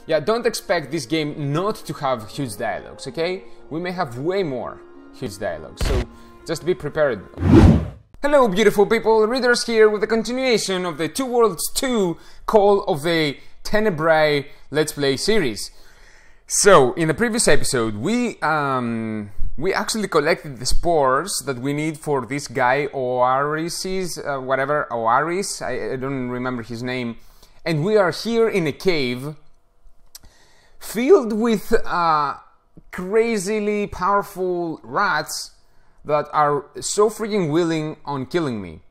Yeah, don't expect this game not to have huge dialogues, okay? We may have way more huge dialogues, so just be prepared. Hello beautiful people, Ritoras here with the continuation of the Two Worlds 2 Call of the Tenebrae Let's Play series. So, in the previous episode, we actually collected the spores that we need for this guy, Oaris, Oaris, I don't remember his name. And we are here in a cave filled with crazily powerful rats that are so freaking willing on killing me.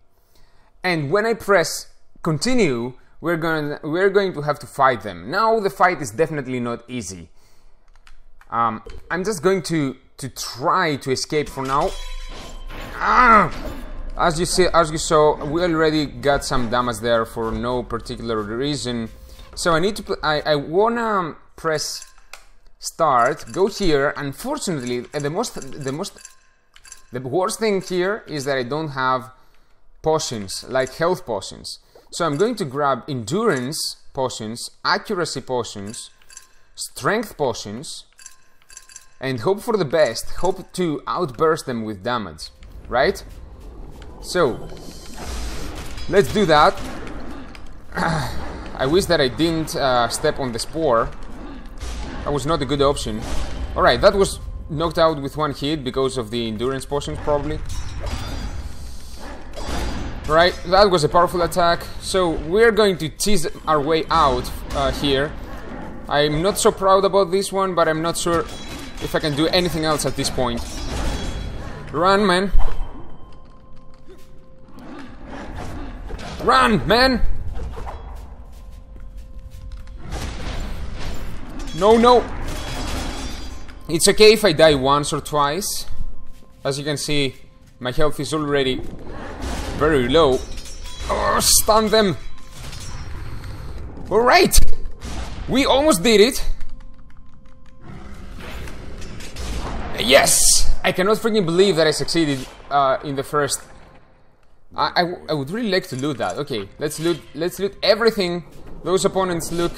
And when I press continue, we're going to have to fight them. Now the fight is definitely not easy. I'm just going to try to escape for now. As you saw, we already got some damage there for no particular reason. So I need to. I wanna press start. Go here. Unfortunately, the worst thing here is that I don't have potions, like health potions. So I'm going to grab endurance potions, accuracy potions, strength potions, and hope for the best. Hope to outburst them with damage, right? So, let's do that. I wish that I didn't step on the spore. That was not a good option. Alright, that was knocked out with one hit because of the endurance potions, probably. Right, that was a powerful attack. So we're going to tease our way out here. I'm not so proud about this one, but I'm not sure if I can do anything else at this point. Run, man. Run, man. No, no. It's okay if I die once or twice. As you can see, my health is already very low. Oh, stun them. Alright. We almost did it. Yes! I cannot freaking believe that I succeeded in the first. I would really like to loot that. Okay, let's loot everything. Those opponents look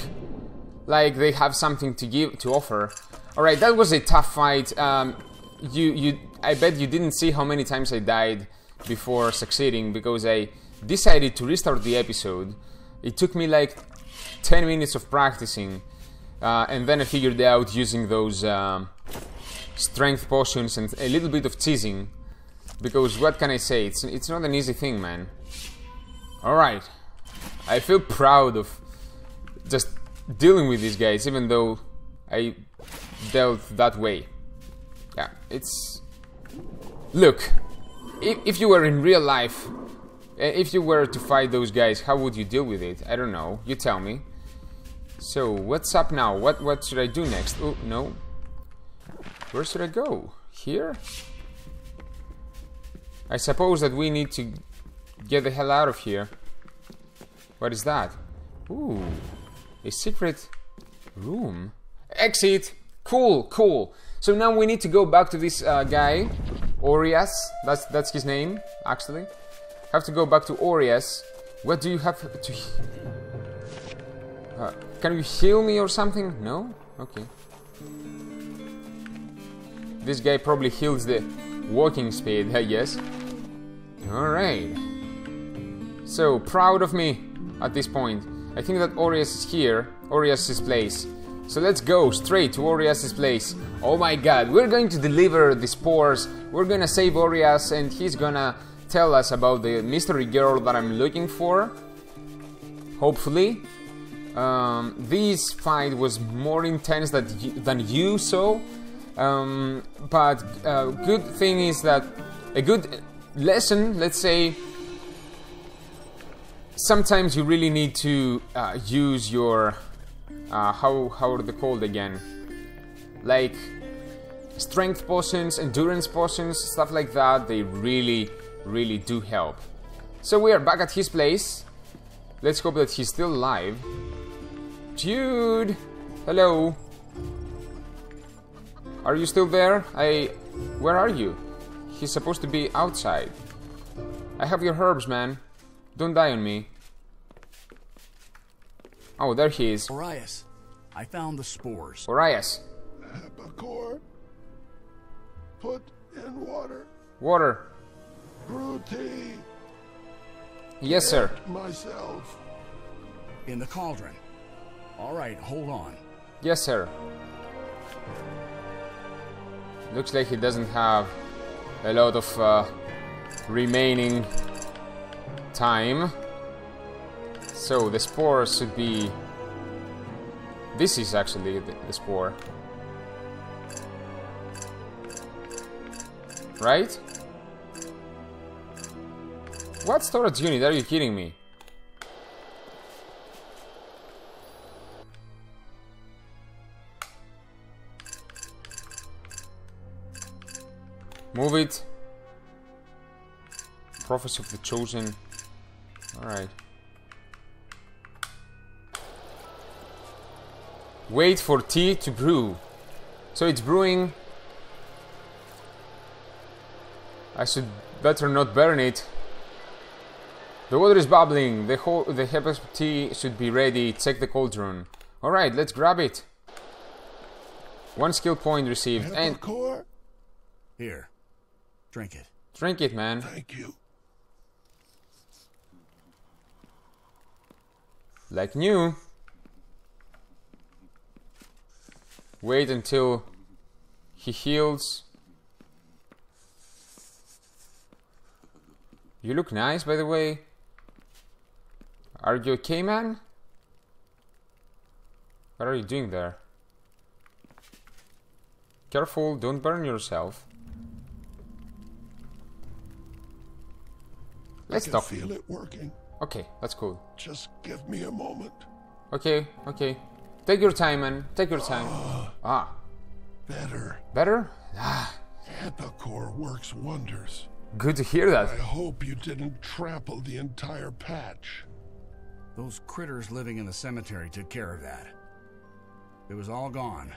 like they have something to offer. Alright, that was a tough fight. I bet you didn't see how many times I died before succeeding, because I decided to restart the episode. It took me like 10 minutes of practicing, and then I figured out using those strength potions and a little bit of teasing, because what can I say, it's not an easy thing, man. Alright, I feel proud of just dealing with these guys, even though I dealt that way. Yeah, it's... Look, if you were in real life, if you were to fight those guys, how would you deal with it? I don't know, you tell me. So, what's up now? What should I do next? Oh, no. Where should I go? Here? I suppose that we need to get the hell out of here. What is that? Ooh, a secret room. Exit! Cool, cool. So now we need to go back to this guy, Orias. That's his name, actually. Have to go back to Orias. What do you have to... can you heal me or something? No? Okay. This guy probably heals the walking speed, I guess. Alright. So, proud of me at this point. I think that Orias is here. Orias' place. So let's go straight to Orias' place. Oh my god, we're going to deliver the spores. We're gonna save Orias and he's gonna tell us about the mystery girl that I'm looking for. Hopefully. This fight was more intense than you saw. But good thing is that a good lesson, let's say, sometimes you really need to use your how are they called again? Like strength potions, endurance potions, stuff like that. They really do help. So we are back at his place. Let's hope that he's still alive. Jude, hello. Are you still there? Where are you? He's supposed to be outside. I have your herbs, man. Don't die on me. Oh, there he is. Orias, I found the spores. Orias. Epicor, put in water. Water. Brew tea. Yes, sir. Myself. In the cauldron. All right, hold on. Yes, sir. Looks like he doesn't have a lot of remaining time. So the spore should be... This is actually the spore. Right? What storage unit? Are you kidding me? Move it. Prophecy of the Chosen. Alright. Wait for tea to brew. So it's brewing. I should better not burn it. The water is bubbling. The herbal tea should be ready. Check the cauldron. Alright, let's grab it. 1 skill point received. And here. Drink it. Drink it, man. Thank you. Like new. Wait until he heals. You look nice, by the way. Are you okay, man? What are you doing there? Careful, don't burn yourself. Let's talk. I can feel it working. Okay, that's cool. Just give me a moment. Okay, okay. Take your time, man. Take your time. Better. Better? Epicor works wonders. Good to hear that. I hope you didn't trample the entire patch. Those critters living in the cemetery took care of that. It was all gone.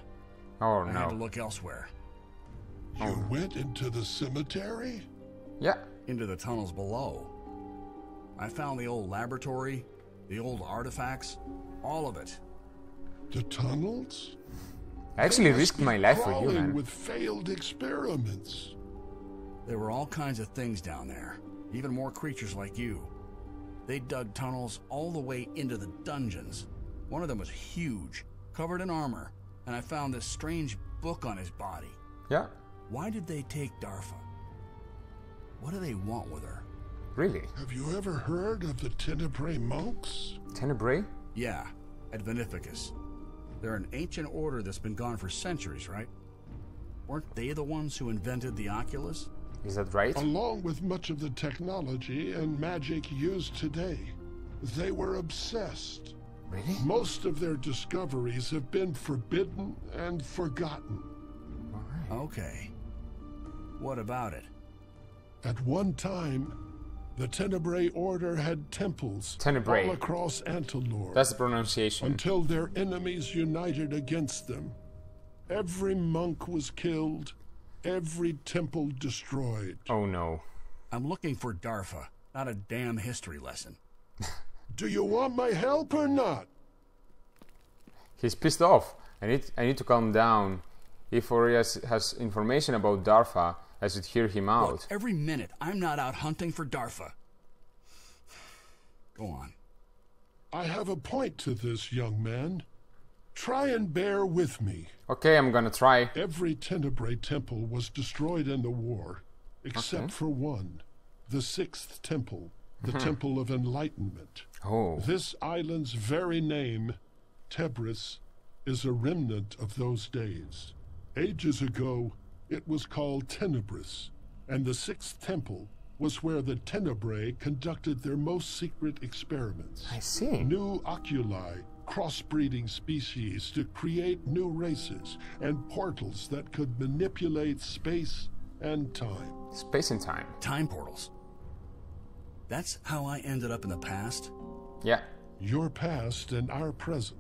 Oh, I had to no. look elsewhere. You went into the cemetery? Yeah. Into the tunnels below. I found the old laboratory, the old artifacts, all of it. The tunnels? I actually risked my life for you, Crawling man. with failed experiments. There were all kinds of things down there. Even more creatures like you. They dug tunnels all the way into the dungeons. One of them was huge, covered in armor, and I found this strange book on his body. Yeah. Why did they take Darfa? What do they want with her? Really? Have you ever heard of the Tenebrae monks? Tenebrae? Yeah, at Veneficus. They're an ancient order that's been gone for centuries, right? Weren't they the ones who invented the Oculus? Is that right? Along with much of the technology and magic used today, they were obsessed. Really? Most of their discoveries have been forbidden and forgotten. Alright. Okay. What about it? At one time, the Tenebrae Order had temples Tenebrae. all across Antilor. That's the pronunciation. Until their enemies united against them. Every monk was killed, every temple destroyed. Oh no. I'm looking for Darfa, not a damn history lesson. Do you want my help or not? He's pissed off. I need to calm down. If Orias has information about Darfa, I should hear him out. Look, every minute I'm not out hunting for Darfa. Go on. I have a point to this, young man. Try and bear with me. Okay, I'm gonna try. Every Tenebrae temple was destroyed in the war, except for one, the sixth temple, the Temple of Enlightenment. Oh. This island's very name, Tebris, is a remnant of those days. Ages ago, it was called Tenebris, and the sixth temple was where the Tenebrae conducted their most secret experiments. I see. New oculi, crossbreeding species to create new races, and portals that could manipulate space and time. Space and time. Time portals. That's how I ended up in the past? Yeah. Your past and our present.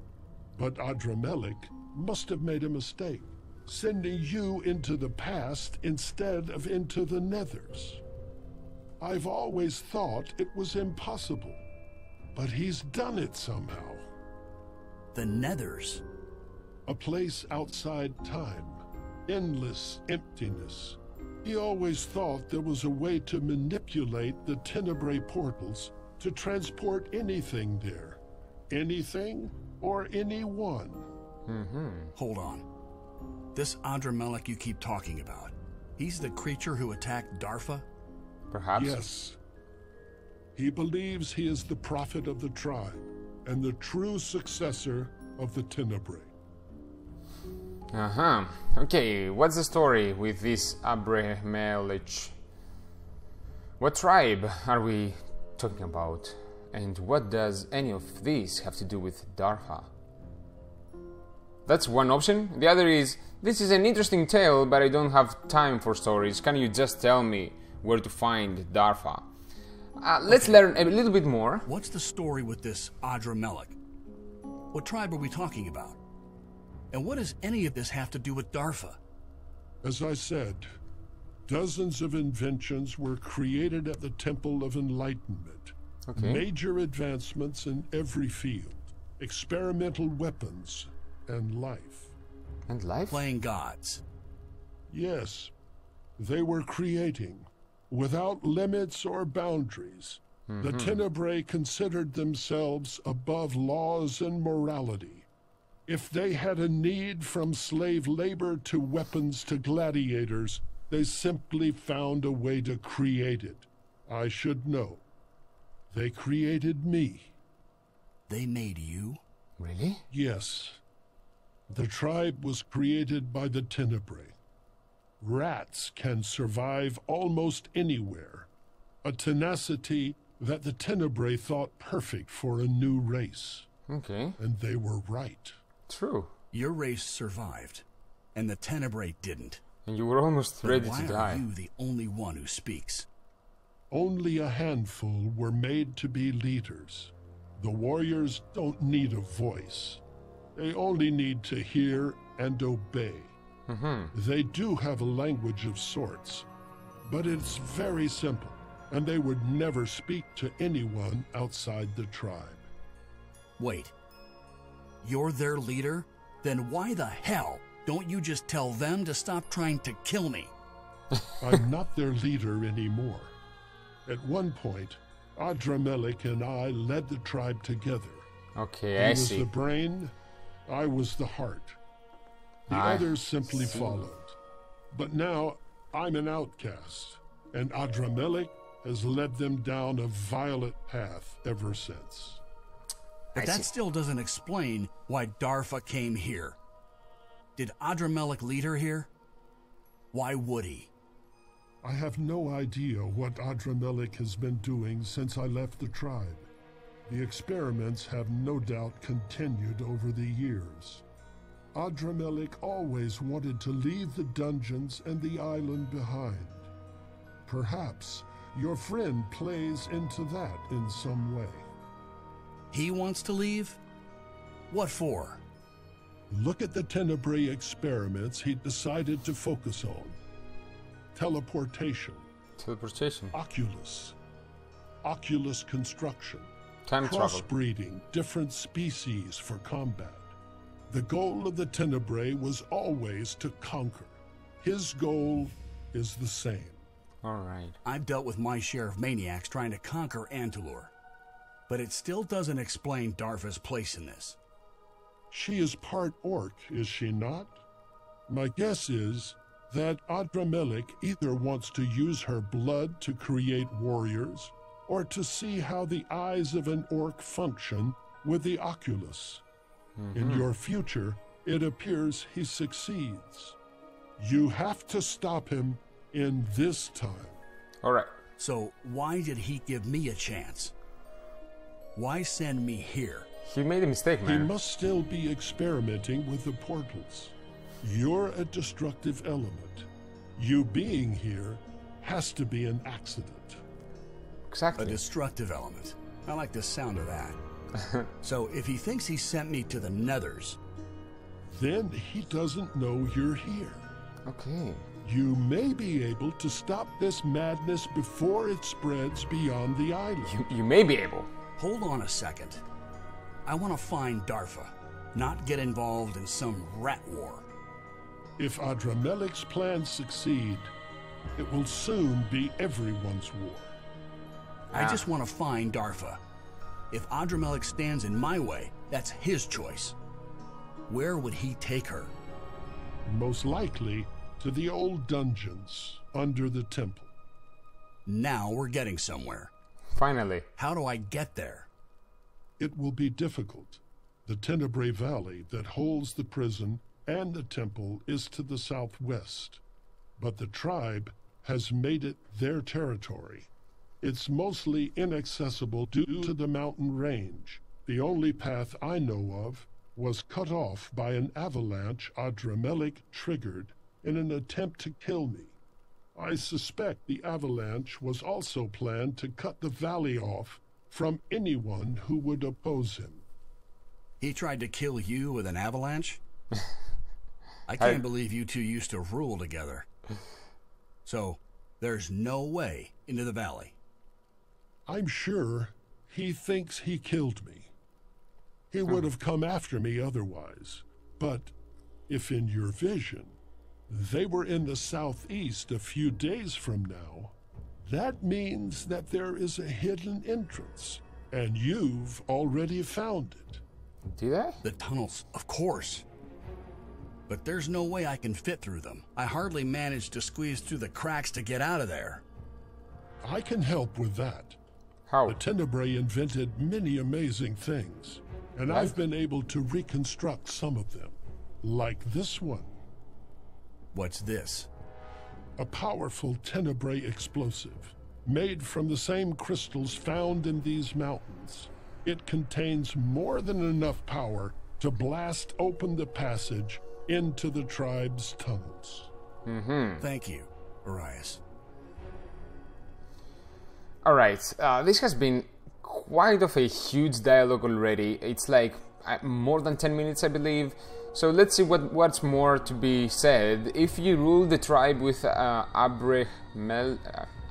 But Adramelech must have made a mistake, sending you into the past instead of into the Nethers. I've always thought it was impossible, but he's done it somehow. The Nethers. a place outside time, endless emptiness. He always thought there was a way to manipulate the Tenebrae portals to transport anything there. Anything or anyone. Hold on. This Adramelech you keep talking about, he's the creature who attacked Darfa? Perhaps? Yes. He believes he is the prophet of the tribe and the true successor of the Tenebrae. Okay, what's the story with this Abramelech? What tribe are we talking about? And what does any of this have to do with Darfa? That's one option. The other is, this is an interesting tale, but I don't have time for stories. Can you just tell me where to find Darfa? Let's learn a little bit more. What's the story with this Adramelech? What tribe are we talking about? And what does any of this have to do with Darfa? As I said, dozens of inventions were created at the Temple of Enlightenment. Okay. Major advancements in every field. Experimental weapons and life. And life? Playing gods. Yes, they were creating, without limits or boundaries. The Tenebrae considered themselves above laws and morality. If they had a need from slave labor to weapons to gladiators, they simply found a way to create it. I should know. They created me. They made you? Really? Yes. The tribe was created by the Tenebrae. Rats can survive almost anywhere. A tenacity that the Tenebrae thought perfect for a new race. Okay. And they were right. True. Your race survived, and the Tenebrae didn't. And you were almost Then ready why to are die. you the only one who speaks? Only a handful were made to be leaders. The warriors don't need a voice. They only need to hear and obey. They do have a language of sorts, but it's very simple, and they would never speak to anyone outside the tribe. Wait. You're their leader? Then why the hell don't you just tell them to stop trying to kill me? I'm not their leader anymore. At one point, Adramelech and I led the tribe together. Okay, He I was see. the brain, I was the heart. The I others simply see. followed. But now, I'm an outcast, and Adramelech has led them down a violet path ever since. But I that see. still doesn't explain why Darfa came here. Did Adramelech lead her here? Why would he? I have no idea what Adramelech has been doing since I left the tribe. The experiments have no doubt continued over the years. Adramelech always wanted to leave the dungeons and the island behind. Perhaps your friend plays into that in some way. He wants to leave? What for? Look at the Tenebrae experiments he decided to focus on. Teleportation, Teleportation. Oculus construction, Time travel. crossbreeding different species for combat. The goal of the Tenebrae was always to conquer. His goal is the same. Alright. I've dealt with my share of maniacs trying to conquer Antulur. But it still doesn't explain Darfa's place in this. She is part orc, is she not? My guess is that Adramelech either wants to use her blood to create warriors, or to see how the eyes of an orc function with the Oculus. In your future, it appears he succeeds. You have to stop him in this time. Alright. So why did he give me a chance? Why send me here? He made a mistake, He man. must still be experimenting with the portals. You're a destructive element. You being here has to be an accident. A Exactly. destructive element. I like the sound of that. So if he thinks he sent me to the Nethers, Then he doesn't know you're here. Okay. You may be able to stop this madness before it spreads beyond the island. You may be able. hold on a second. I want to find Darfa. not get involved in some rat war. If Adramelic's plans succeed, it will soon be everyone's war. I just want to find Darfa. If Adramelic stands in my way, that's his choice. Where would he take her? Most likely to the old dungeons under the temple. Now we're getting somewhere. Finally. How do I get there? It will be difficult. The Tenebrae Valley that holds the prison and the temple is to the southwest, but the tribe has made it their territory. It's mostly inaccessible due to the mountain range. The only path I know of was cut off by an avalanche Adramelic triggered in an attempt to kill me. I suspect the avalanche was also planned to cut the valley off from anyone who would oppose him. He tried to kill you with an avalanche? I can't believe you two used to rule together. So, there's no way into the valley. I'm sure he thinks he killed me. He would have come after me otherwise. But if in your vision, they were in the southeast a few days from now, that means that there is a hidden entrance, and you've already found it. Do they? The tunnels, of course. But there's no way I can fit through them. I hardly managed to squeeze through the cracks to get out of there. I can help with that. How? The Tenebrae invented many amazing things, and I've been able to reconstruct some of them, like this one. What's this? A powerful Tenebrae explosive, made from the same crystals found in these mountains. It contains more than enough power to blast open the passage into the tribe's tunnels. Thank you, Arias. Alright, this has been quite of a huge dialogue already. It's like more than 10 minutes, I believe. So let's see what's more to be said. If you rule the tribe with Abramelech,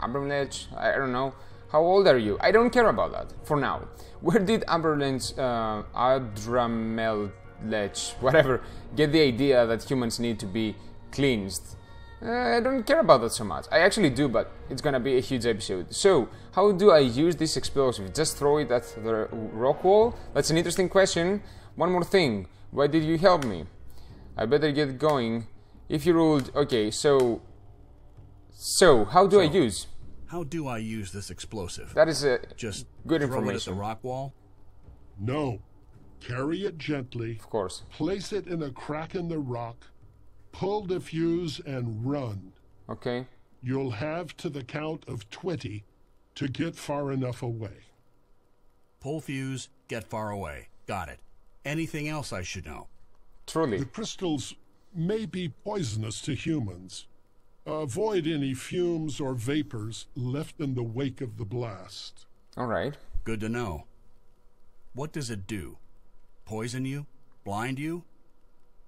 I don't know. How old are you? I don't care about that, for now. Where did Abramelech, whatever, get the idea that humans need to be cleansed? I don't care about that so much. I actually do, but it's gonna be a huge episode. So, how do I use this explosive? Just throw it at the rock wall? That's an interesting question. One more thing. Why did you help me? I better get going. If you ruled... Okay, so how do I use? How do I use this explosive? That is just good throw information. it at the rock wall? No. Carry it gently. Of course. Place it in a crack in the rock. Pull the fuse and run. Okay. You'll have to the count of 20 to get far enough away. Pull fuse, get far away. Got it. Anything else I should know? Truly. The crystals may be poisonous to humans. Avoid any fumes or vapors left in the wake of the blast. Alright. Good to know. What does it do? Poison you? Blind you?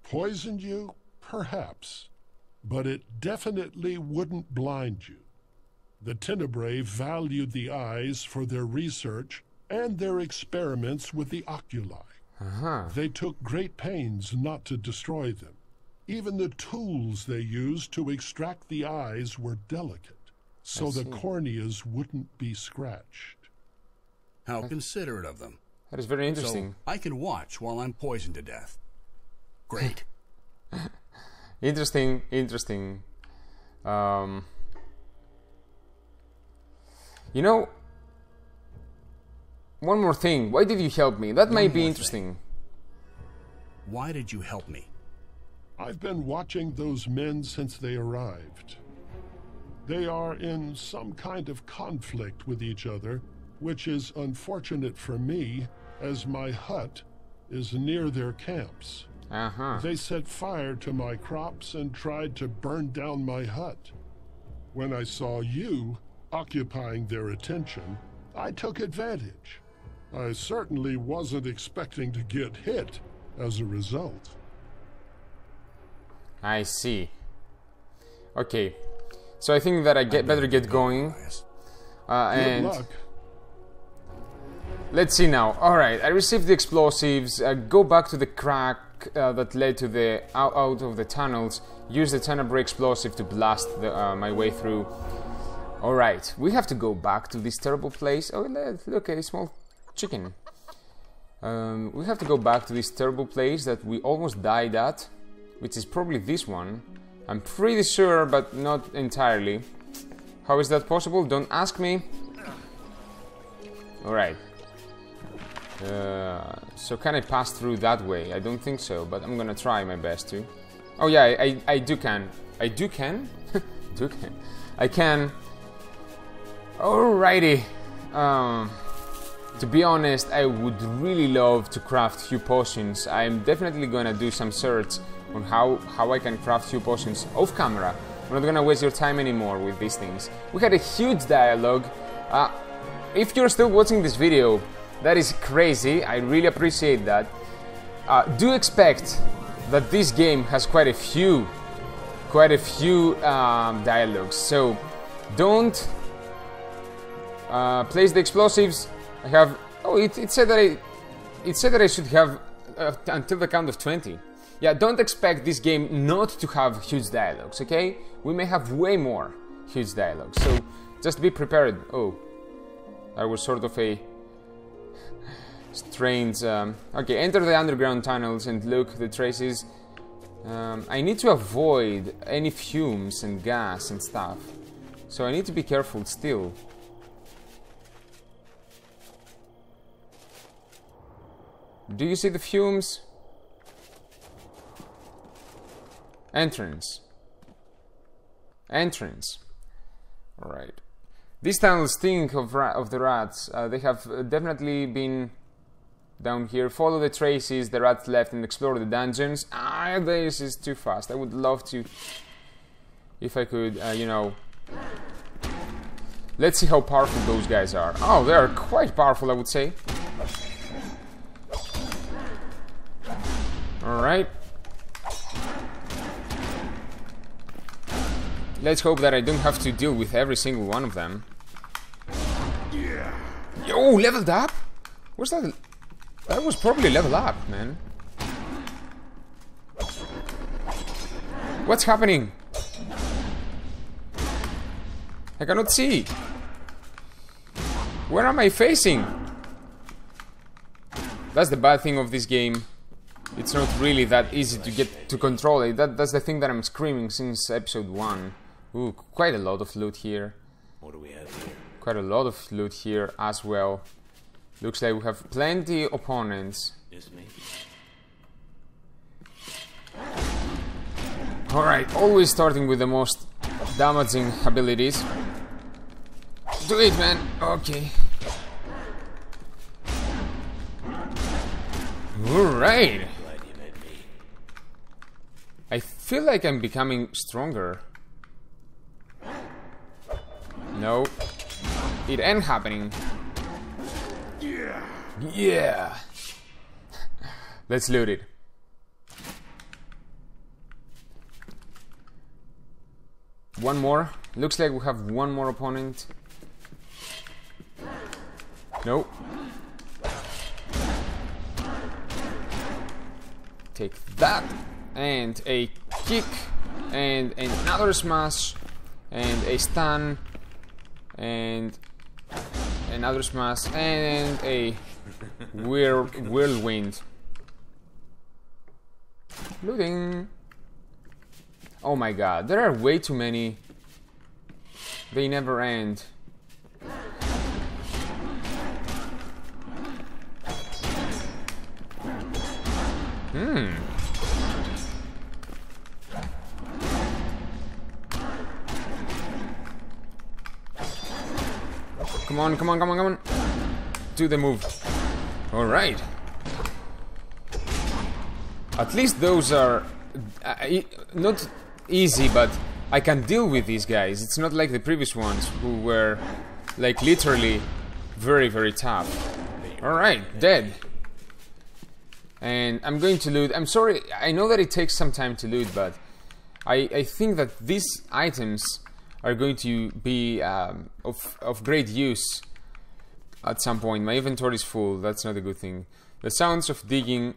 Poison you? Perhaps. But it definitely wouldn't blind you. The Tenebrae valued the eyes for their research and their experiments with the oculi. They took great pains not to destroy them. Even the tools they used to extract the eyes were delicate, so the corneas wouldn't be scratched. How considerate of them. That is very interesting. So I can watch while I'm poisoned to death. Great. Interesting. You know, one more thing. Why did you help me? That might be interesting. Why did you help me? I've been watching those men since they arrived. They are in some kind of conflict with each other, which is unfortunate for me, as my hut is near their camps. They set fire to my crops and tried to burn down my hut. When I saw you occupying their attention, I took advantage. I certainly wasn't expecting to get hit as a result. I see. Okay. So I think that I better get going. Good luck. Let's see now. Alright, I received the explosives. Go back to the crack that led to the out of the tunnels. Use the Tenebrae explosive to blast my way through. Alright, we have to go back to this terrible place. Oh, look, a small chicken. We have to go back to this terrible place that we almost died at, which is probably this one. I'm pretty sure, but not entirely. How is that possible? Don't ask me. Alright. So can I pass through that way? I don't think so, but I'm gonna try my best to. Oh yeah, I do can. I do can? do can. I can. Alrighty. To be honest, I would really love to craft few potions. I'm definitely gonna do some search on how I can craft few potions off camera. I'm not gonna waste your time anymore with these things. We had a huge dialogue. If you're still watching this video, that is crazy. I really appreciate that. Do expect that this game has quite a few dialogues. So don't place the explosives. I have. Oh, it said that I should have until the count of 20. Yeah, don't expect this game not to have huge dialogues. Okay, we may have way more huge dialogues. So just be prepared. Oh, that was sort of a strange. Okay, enter the underground tunnels and look the traces. I need to avoid any fumes and gas and stuff, so I need to be careful still. Do you see the fumes? Entrance. Entrance. Alright. These tunnels stink of the rats. They have definitely been down here. Follow the traces the rats left and explore the dungeons. This is too fast. I would love to, if I could, you know. Let's see how powerful those guys are. Oh, they are quite powerful, I would say. Alright. Let's hope that I don't have to deal with every single one of them. Yo, leveled up? What's that? That was probably level up, man. What's happening? I cannot see. Where am I facing? That's the bad thing of this game. It's not really that easy to get to control it. That's the thing that I'm screaming since episode 1. Ooh, quite a lot of loot here. What do we have here? Quite a lot of loot here as well. Looks like we have plenty opponents. Just me. Alright, always starting with the most damaging abilities. Do it, man. Okay. Alright. I feel like I'm becoming stronger. No. It ain't happening. Yeah. Let's loot it. One more. Looks like we have one more opponent. Nope. Take that. And a kick. And another smash. And a stun. And another smash. And a whirlwind. Looting. Oh my god, there are way too many. They never end. Come on, come on, come on, come on. Do the move. Alright. At least those are not easy, but I can deal with these guys. It's not like the previous ones who were like literally very, very tough. Alright, dead. And I'm going to loot. I'm sorry, I know that it takes some time to loot, but I think that these items are going to be of great use at some point. My inventory is full. That's not a good thing. The sounds of digging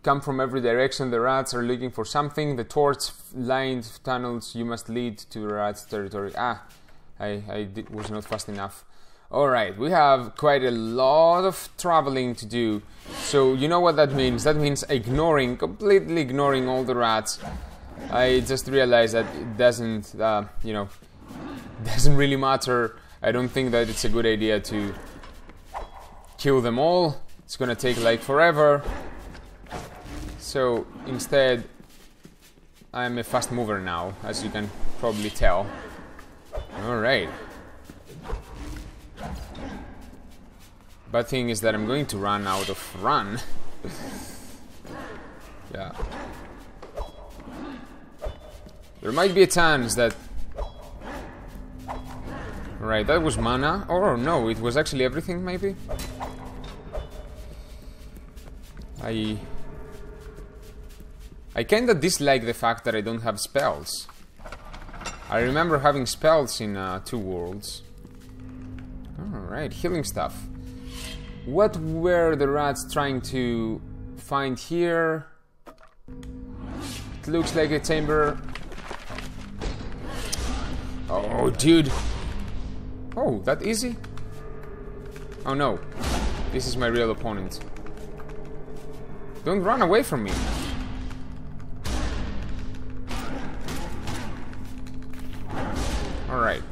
come from every direction. The rats are looking for something. The torch-lined tunnels you must lead to the rats' territory. Was not fast enough. Alright, we have quite a lot of traveling to do. So you know what that means? That means completely ignoring all the rats. I just realized that it doesn't, doesn't really matter. I don't think that it's a good idea to kill them all. It's gonna take like forever. So instead, I'm a fast mover now, as you can probably tell. Alright. Bad thing is that I'm going to run out of run. Yeah. There might be a chance that... Right, that was mana. Oh no, it was actually everything maybe? I kinda dislike the fact that I don't have spells. I remember having spells in Two Worlds. Alright, healing stuff. What were the rats trying to find here? It looks like a chamber. Oh, dude. Oh, that easy? Oh no. This is my real opponent. Don't run away from me. Alright.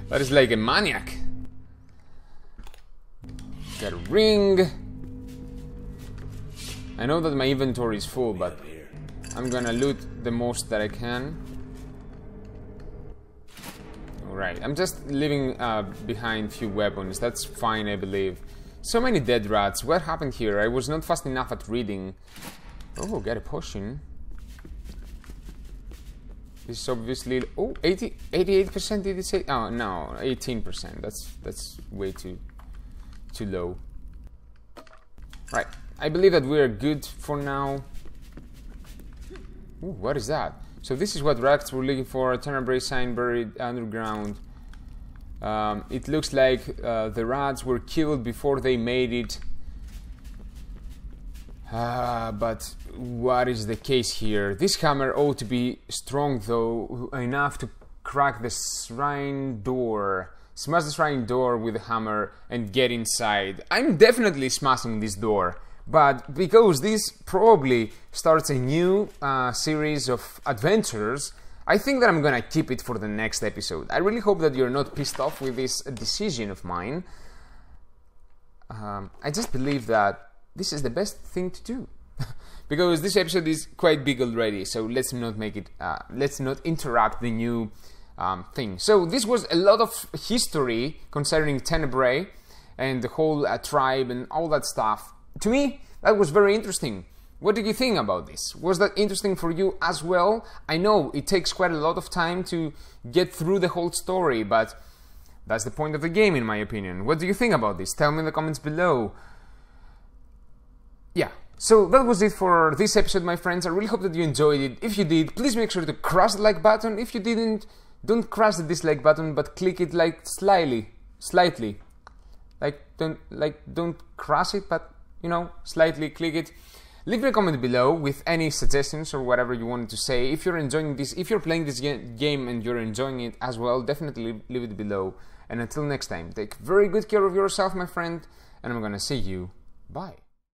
That is like a maniac. Got a ring. I know that my inventory is full, but I'm gonna loot the most that I can. Alright, I'm just leaving behind few weapons. That's fine, I believe. So many dead rats. What happened here? I was not fast enough at reading. Oh, got a potion. This is obviously... Oh, 88% did it say? Oh, no, 18%. That's way too low. Right, I believe that we're good for now. Ooh, what is that? So this is what rats were looking for, a Tenebrae sign buried underground. It looks like the rats were killed before they made it. But what is the case here? This hammer ought to be strong though, enough to crack the shrine door. Smash the shrine door with a hammer and get inside. I'm definitely smashing this door. But because this probably starts a new series of adventures, I think that I'm gonna keep it for the next episode. I really hope that you're not pissed off with this decision of mine. I just believe that this is the best thing to do. Because this episode is quite big already, so let's not make it, let's not interrupt the new thing. So this was a lot of history concerning Tenebrae and the whole tribe and all that stuff. To me, that was very interesting. What did you think about this? Was that interesting for you as well? I know it takes quite a lot of time to get through the whole story, but that's the point of the game, in my opinion. What do you think about this? Tell me in the comments below. Yeah, so that was it for this episode, my friends. I really hope that you enjoyed it. If you did, please make sure to crush the like button. If you didn't, don't crush the dislike button, but click it like slightly. Don't crush it, but you know, slightly click it. Leave me a comment below with any suggestions or whatever you wanted to say. If you're enjoying this, if you're playing this game and you're enjoying it as well, definitely leave it below. And until next time, take very good care of yourself, my friend, and I'm gonna see you. Bye.